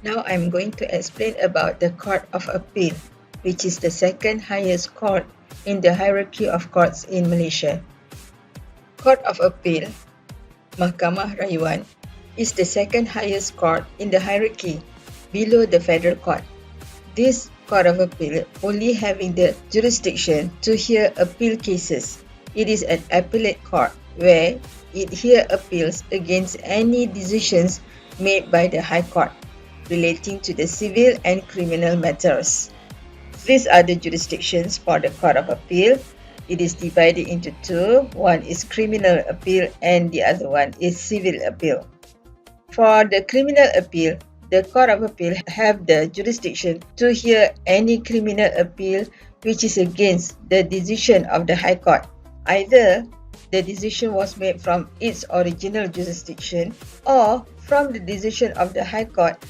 Now I'm going to explain about the Court of Appeal, which is the second highest court in the hierarchy of courts in Malaysia. Court of Appeal, Mahkamah Rayuan, is the second highest court in the hierarchy below the Federal Court. This Court of Appeal only having the jurisdiction to hear appeal cases. It is an appellate court where it hears appeals against any decisions made by the High Court relating to the civil and criminal matters. These are the jurisdictions for the Court of Appeal. It is divided into two. One is criminal appeal and the other one is civil appeal. For the criminal appeal, the Court of Appeal have the jurisdiction to hear any criminal appeal which is against the decision of the High Court. Either the decision was made from its original jurisdiction or from the decision of the High Court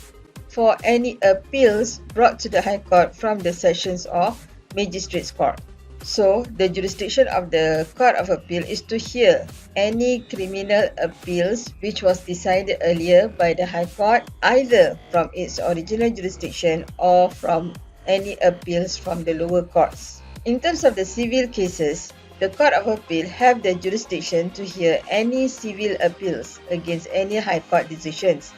for any appeals brought to the High Court from the Sessions or Magistrates Court. So, the jurisdiction of the Court of Appeal is to hear any criminal appeals which was decided earlier by the High Court, either from its original jurisdiction or from any appeals from the lower courts. In terms of the civil cases, the Court of Appeal have the jurisdiction to hear any civil appeals against any High Court decisions.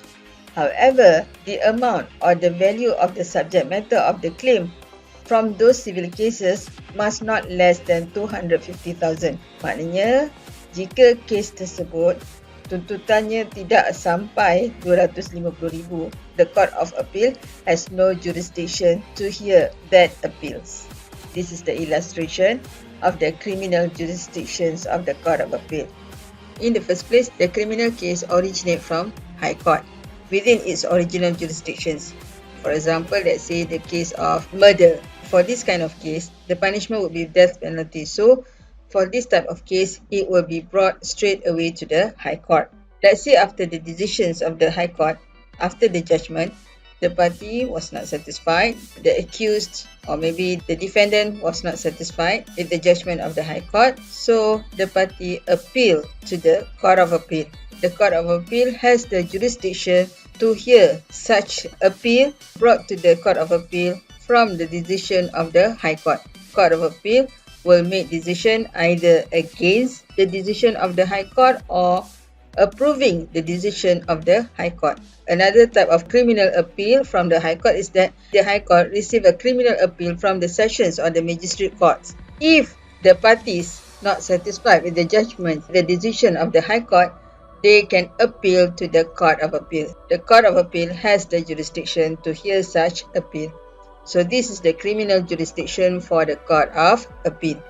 However, the amount or the value of the subject matter of the claim from those civil cases must not less than 250,000. Maknanya, jika kes tersebut tuntutannya tidak sampai 250,000, the Court of Appeal has no jurisdiction to hear that appeals. This is the illustration of the criminal jurisdictions of the Court of Appeal. In the first place, the criminal case originates from High Court within its original jurisdictions. For example, let's say the case of murder. For this kind of case, the punishment would be death penalty. So, for this type of case, it will be brought straight away to the High Court. Let's say after the decisions of the High Court, after the judgment, the party was not satisfied, the accused or maybe the defendant was not satisfied with the judgment of the High Court, so the party appealed to the Court of Appeal. The Court of Appeal has the jurisdiction to hear such appeal brought to the Court of Appeal from the decision of the High Court. Court of Appeal will make decision either against the decision of the High Court or approving the decision of the High Court. Another type of criminal appeal from the High Court is that the High Court receive a criminal appeal from the Sessions or the Magistrate Courts. If the parties not satisfied with the judgment, the decision of the High Court, they can appeal to the Court of Appeal. The Court of Appeal has the jurisdiction to hear such appeal. So this is the criminal jurisdiction for the Court of Appeal.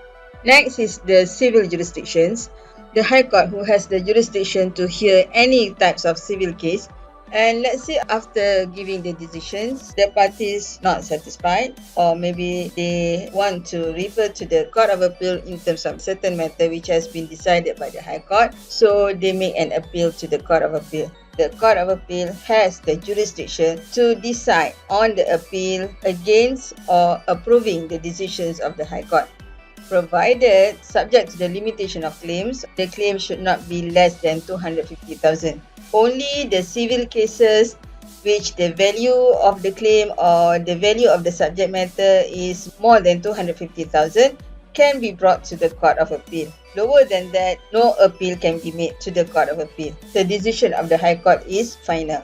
Next is the civil jurisdictions. The High Court who has the jurisdiction to hear any types of civil case. And let's say after giving the decisions, the parties not satisfied or maybe they want to refer to the Court of Appeal in terms of certain matter which has been decided by the High Court. So they make an appeal to the Court of Appeal. The Court of Appeal has the jurisdiction to decide on the appeal against or approving the decisions of the High Court. Provided, subject to the limitation of claims, the claim should not be less than 250,000. Only the civil cases which the value of the claim or the value of the subject matter is more than 250,000 can be brought to the Court of Appeal. Lower than that, no appeal can be made to the Court of Appeal. The decision of the High Court is final.